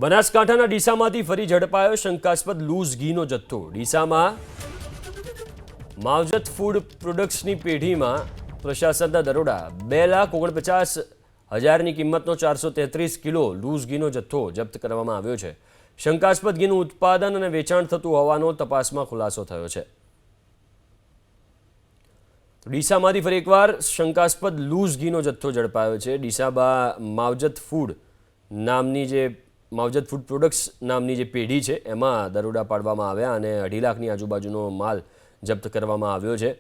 બનાસકાંઠાના ડીસામાંથી ફરી ઝડપાયો શંકાસ્પદ લૂઝ ઘીનો જથ્થો। ડીસામાં માવજત ફૂડ પ્રોડક્ટ્સની પેઢીમાં પ્રશાસનના દરોડા 2,49,000ની કિંમતનો 433 કિલો લૂઝ ઘીનો જથ્થો જપ્ત કરવામાં આવ્યો છે। શંકાસ્પદ ઘીનું ઉત્પાદન અને વેચાણ થતું હોવાનો તપાસમાં ખુલાસો થયો છે। ડીસામાંથી ફરી એકવાર શંકાસ્પદ લૂઝ ઘીનો જથ્થો ઝડપાયો છે। ડીસામાં માવજત ફૂડ પ્રોડક્ટ્સ નામની જે પેઢી છે એમાં દરોડા પાડવામાં આવ્યા અને 2.5 લાખની આજુબાજુનો માલ જપ્ત કરવામાં આવ્યો છે।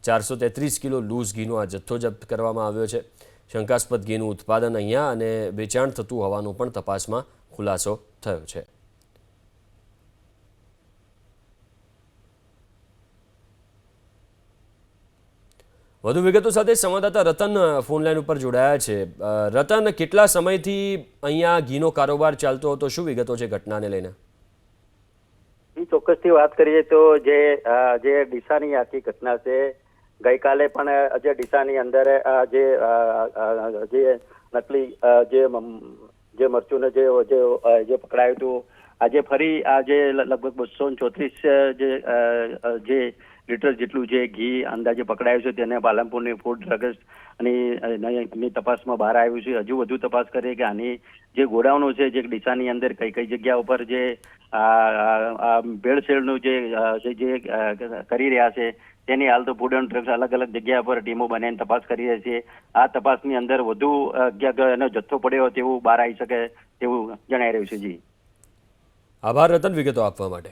433 કિલો લૂઝ ઘીનો આ જથ્થો જપ્ત કરવામાં આવ્યો છે। શંકાસ્પદ ઘીનું ઉત્પાદન અહીંયા અને વેચાણ થતું હોવાનો પણ તપાસમાં ખુલાસો થયો છે। વધુ વિગતો સાથે સંવાદદાતા રતન ફોનલાઈન ઉપર જોડાયા છે। રતન, કેટલા સમયથી અહીંયા ઘીનો કારોબાર ચાલતો હતો, શું વિગતો છે ઘટનાને લઈને? ચોક્કસથી વાત કરીએ તો જે ડીસાની આખી ઘટના છે, ગઈકાલે પણ જે ડીસાની અંદર જે નકલી જે મરચું જે પકડાયું હતું, આજે ફરી આજે લગભગ 234 જે લીટર જેટલું જે ઘી અંદાજે પકડાયું છે તેને પાલનપુરની ફૂડ ડ્રગ્સ ની તપાસમાં બહાર આવ્યું છે। હજુ વધુ તપાસ કરીએ કે આની જે ગોડાઉનો છે જે ડીસાની અંદર કઈ કઈ જગ્યા ઉપર જે ભેળસેળનું જે કરી રહ્યા છે તેની હાલ તો ફૂડ એન્ડ ડ્રગ્સ અલગ અલગ જગ્યા પર ટીમો બનાવીને તપાસ કરી રહી છે। આ તપાસની અંદર વધુ એનો જથ્થો પડ્યો તેવું બહાર આવી શકે તેવું જણાઈ રહ્યું છે। જી, આભાર રતન વિગતો આપવા માટે।